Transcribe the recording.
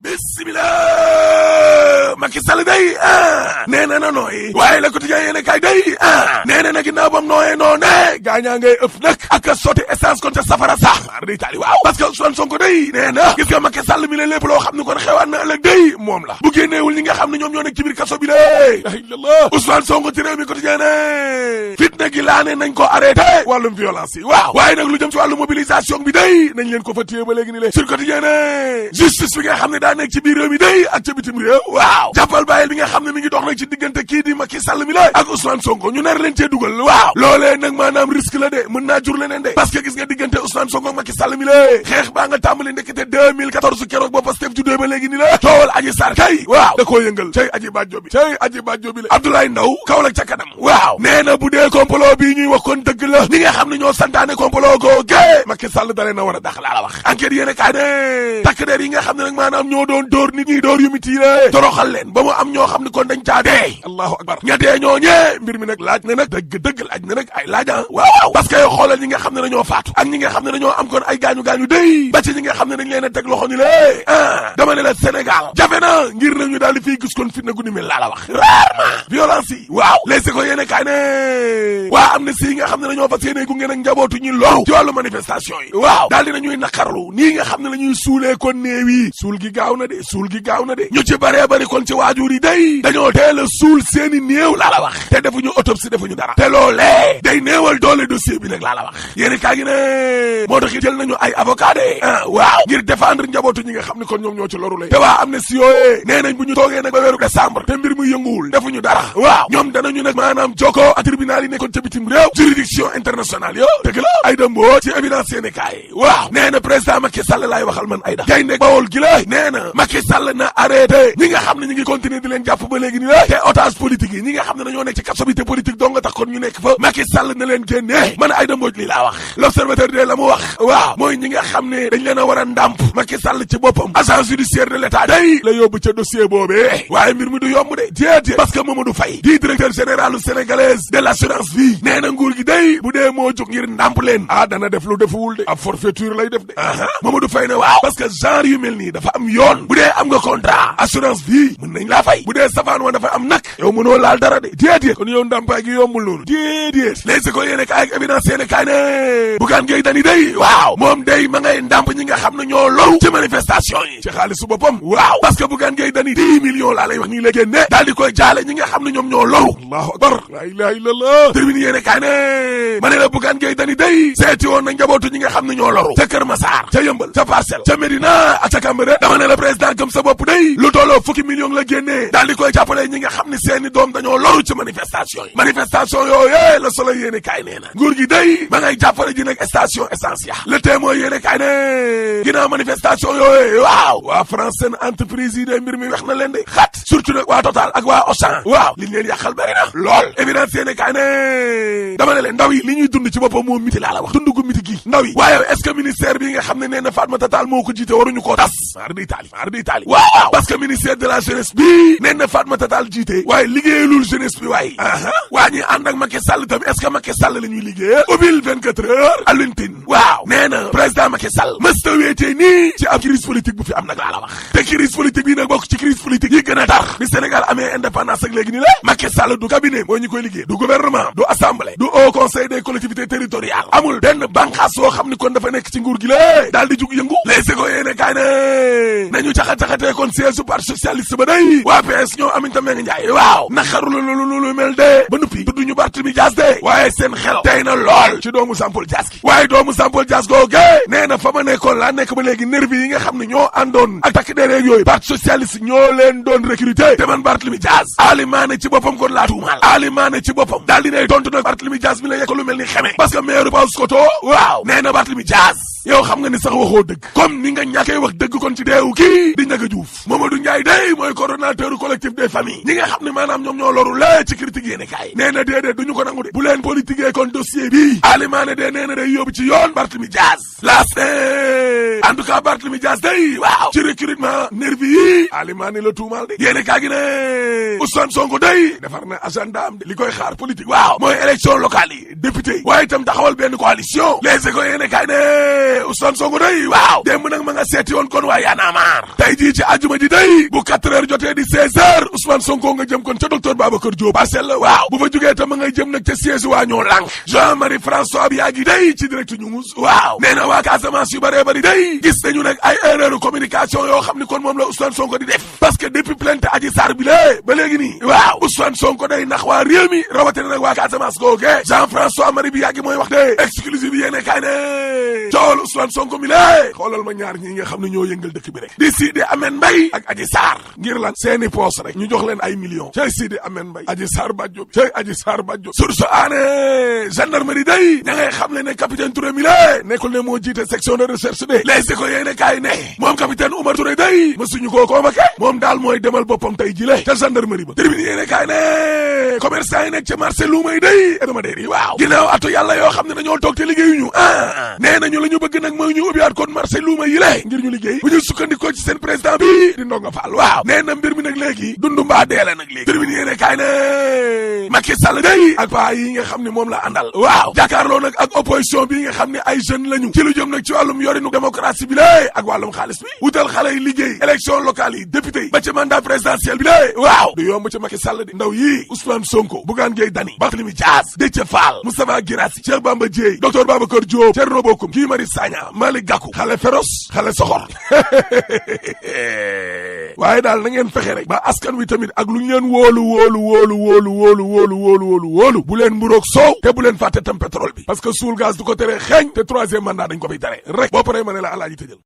bismillah Macky Sall day nee na nooy waaye la quotidien yéene kay day nee na ginnaaw bam nooyee noone gaañaa ngay ëf nag ak a sotti essence kon ca safara sax mar day taali waaw parce que Ousmane Sonko day nee na gis nga Macky Sall mi la lépp loo xam ne kon xewaat na ëllëg day moom la bu génneewul ñi nga xam ne ñoom ñoo nekk ci biir kaso bi lé la ilallah Ousmane Sonko ci réew mi quotidien ne fitna gi laa ne nañ ko arrêté wàllum violence yi waaw waaye nag lu jëm ci wàllu mobilisation bi day nañ leen ko fa téye ba léegi ni lé sur quotidien ne justice bi nga xam ne daa nekk ci biir réew mi day ak ca bitim réew waaw jàppal bàyyil bi nga xam ne mi ngi dox nag ci diggante kii di Macky Sall mi la ak Ousmane Sonko ñu nar leen cee dugal waaw loolee nag maanaam risque la de mën naa jur leneen de parce que gis nga diggante Ousmane Sonko ak Macky Sall mi la xeex baa nga tàmbali ndekete 2014 keroog ba Pastef juddoo ba léegi ni la coowal Adji Sarr kay waaw da koo yëngal cay Adji Badjo bi la Abdoulaye Ndaw Kaolack ca kanam waaw nee na bu dee complot bii ñuy wax kon dëgg la ñi nga xam ne ñoo santaane complot googe Macky Sall dalee na war a dax laa la wax enquête yéene kaay ne takk der yi nga xam ne nag maanaam ñoo doon dóor nit ñi dóor yu miti la toroxal leen ba mu am ñoo xam ne kon dañ caa dee allahu akbar ña dee ñoo ñee mbir mi nag laaj na nag dëgg laaj na nag ay laaja waaw parce que yow xoolal ñi nga xam ne dañoo faatu ak ñi nga xam ne dañoo am kon ay gaañu-gaañu day ba ci ñi nga xam ne dañ leen a teg loxo ni lée dama ne la Sénégal jafe na ngir nañu daal di fii gis kon fitna gu ni mel laa la wax rarement violence yi waaw les ko yéene kaay ne waa am na si nga xam ne dañoo fas yéene gunge nag njabootu ñi loru ci wàllu manifestation yi waaw daal di nañuy naqarlu nii nga xam ne la ñuy suulee kon néew yi suul gi gaaw na de ñu ci baree bari kon ci waajur yi day dañoo teel a suul seeni néew laa la wax te defuñu autopsie defuñu dara te loolee day néewal doole dossier bi nag laa la wax yéeni kaa gi ne moo tax jël nañu ay avocat de waaw ngir défendre njabootu ñi nga xam ne kon ñoom ñoo ci loru lay te waa Amnesty yooyee nee nañ bu ñu toogee nag ba weeru décembre te mbir muy yënguwul defuñu dara waaw ñoom danañu nag maanaam jokkoo ak tribunal yi nekkoon ca bitim réew juridiction internationale yo dëgg la Aïda Mbodj ci évidence yéeni kaay waaw nee na président Macky Sall laay waxal man Aïda gay nekk Bawol gi la nee na Macky Sall na arrêté ñi nga xam ne ñi ngi continuer di leen jàpp ba léegi ni la te otage politique yi ñi nga xam ne dañoo nekk ci kaso bi te politique doo nga tax kon ñu nekk fa Macky Sall na leen génnee man Aïda Mbodj lii laa wax l'observateur de la mu wax waaw mooy ñi nga xam ne dañ leen a war a ndàmp Macky Sall ci boppam agence judiciaire de l'état day la yóbbu ca dossier boobee waaye mbir mi du yomb de déedéet parce que Mamadou Faye di directeur général sénégalaise de l'assurance vie nee na nguur gi day bu dee moo jóg ngir ndàmp leen dana def lu defuwul de ab forfaiture lay def de Mamadou Faye ne waaw parce que genre yu mel nii dafa am yoon bu dee am nga contrat assurance vie mën nañ laa fay bu dee safaan wa dafa am nag yow mënoo laal dara de déedéet kon yow ndàmpaay gi yombul noonu déedéet léegi ko yéene kaay ak évidence yéene kaay ne Bougane Gueye Dany day waaw moom day ma ngay ndàmp ñi nga xam ne ñoo loru ci manifestation yi ci xaalisu boppam waaw parce que Bougane Gueye Dany 10 millions laa lay wax nii la génne daal di koy jaale ñi nga xam ne ñoom ñoo loru allahu akbar la ilaha illallah termine yéene kaay ne ma ne la Bougane Gueye Dany day seeti woon na njabootu ñi nga xam ne ñoo loru ca Kër Massar ca Yëmbal ca Parcelles ca Médina ak ca Cambérène dama ne la président gëm sa bopp day lu tolloo fukki millions la génnee daal di koy jàppale ñi nga xam ne seeni doom dañoo loru ci manifestation yooyu la Soleil yéene kaay nee na nguur gi day ma ngay jàppale ji nag station essence ya Le Témoin yéene kaay ne ginnaaw manifestation yooyu waaw waa France seen entreprise yi de mbir mi wax na leen de xat surtout nag waa Total ak waa Auchan waaw liñ leen yàqal bari na lool évidence yéene kaay ne dama ne leen ndaw yi li ñuy dund ci boppam moo miti laa la wax dund gu miti gi ndaw yi waaye est-ce que ministère bi nga xam ne nee na Fatmata Tall moo ko jiite waruñu koo tas maar di Italie waaw parce que ministère de la jeunesse bi nee na Fatmata Tall jiite waaye liggéeyalul jeunesse bi waaye waa ñi ànd ak Macky Sall tamit est-ce que Macky Sall la ñuy liggéeyal ubbil 24 heures Alioune Tine waaw nee na président Macky Sall mësta wéetee nii ci ab crise politique bu fi am nag laa la wax te crise politique bi nag bokk ci crise politique yi gën a tar bi Sénégal amee indépendance ak léegi ni la Macky Sall du cabinet mooy ñi koy liggéey du gouvernement du assemblée du haut conseil des collectivités territoriales amul benn bànqaas soo xam ni kon dafa nekk ci nguur gi la daal di jug yëngu les éco yéene kaay ne nañu caxat-caxatee kon siège su parti socialiste ba day waa PS ñoo Aminata Mbengue Ndiaye waaw naqaru lu mel de ba nuppi tudd ñu Barthélémy Dias de waaye seen xel tey na lool ci doomu Sampol Dias gi waaye doomu Sampol Dias googe nee na fa ma nekkoon laa nekk ba léegi nervi yi nga xam ne ñoo àndoon ak takk déreeg yooyu parti socialiste ñoo leen doon recruter te man Barthélémy Dias Ali Mané ci boppam kon laa tuumaal Ali Mané ci boppam daal di ne tontu nag Barthélémy Dias mi la yekk lu mel ni xeme parce que maire Paoskoto waaw nee na Barthélémy Dias yow xam nga ni sax waxoo dëgg comme ni nga ñàkkee wax dëgg kon ci deewu kii di Ndiaga Diouf Mamadou Ndiaye day mooy coordonnateur collectif des familles ñi nga xam ne maanaam ñoom ñoo loru la ci critique yéene kaay nee na déedéet duñu ko nangu de bu leen politiquer kon dossier bi Ali Mané de nee na day yóbbu ci yoon Barthélémy Dias laas en tout cas Barthélémy Dias day waaw ci recrutement nervi yi Ali Mané la tuumaal de yéene kaay gi ne Ousmane Sonko day defar na agenda am de li koy xaar politique waaw mooy élection locale yi député yi waaye itam taxawal benn coalition les éco yéene kaay ne Ousmane Sonko day waaw démb nag ma nga seeti woon kon waa Y'en a marre tey jii ci àjjuma ji day bu 4 heures jotee di 16 heures Ousmane Sonko nga jëm kon ca docteur Babacar Diop parcelle la waaw bu fa jógee tam ma ngay jëm nag ca siège waa ñoo lànk Jean-Marie François bi yaa gi day ci direct news waaw nee na waa Casamance yu bëree bëri day gis nañu nag ay erreur communication yoo xam ni kon moom la Ousmane Sonko di def parce que depuis plainte Adji Sarr bi lée ba léegi nii waaw Ousmane Sonko day nax waa réew mi rawatina nag waa Casamance googe Jean-François Marie bi yaa gi mooy wax de exclusive yéene kaay ne coowal Ousmane Sonko mi lée xoolal ma ñaar ñi nga xam ne ñoo yëngal dëkk bi rek di Sidi Ahmed Mbaye ak Adji Sarr ngir lan seeni poos rek ñu jox leen ay millions cay Sidi Ahmed Mbaye Adji Sarr Badjo cay Adji Sarr Badjo source aane gendarmerie day ña ngay xam le ne capitaine Touré mi lée nekkul ne moo jiite section de recherche de les éco yéene kaay ne moom capitaine Oumar Touré day mësuñu koo convoqué moom daal mooy demal boppam tey jile ca gendarmerie ba tribune yéene kaay ne commerçant yi nekk ca marché luuma yi day hebdomadaire yi waaw ginnaaw atu yàlla yoo xam ne dañoo toog te liggéeyuñu nee nañu la ñu bëgg nag mooy ñu ubbiwaat kon marché luuma yi lée ngir ñu liggéey bu ñu sukkandikoo ci seen président bi di Ndonga Fall waaw nee na mbir mi nag léegi dundu mbaa deele nag léegi tribune yéene kaay ne Macky Sall day ak paa yi nga xam ne moom la àndal waaw jàkkaarloo nag ak opposition bi nga xam ne ay jeunes lañu ci lu jëm nag ci wàllum yorinu démocratie bi lée ak wàllum xaalis bi wutal xale yi liggéey élection locale yi député yi ba ci mandat présidentiel bi lée waaw du yomb ci Macky Sall di ndaw yi Ousmane Sonko Bougane Gueye Dany Barthélémy Dias Déthié Fall Moustapha Guirassy Cheikh Bamba Dièye docteur Babacar Diop Thierno Bocoum Guy Marius Sagna Malick Gakou xale féroce xale soxor waaye daal na ngeen fexe rek ba askan wi tamit ak lu ñu leen wóolu bu leen mburoog soow te bu leen fàtte tam pétrole bi parce que suul gaz du ko tere xeeñ te 3e mandat dañ ko fiy tere rek boo paree ma ne la alaaji tëjal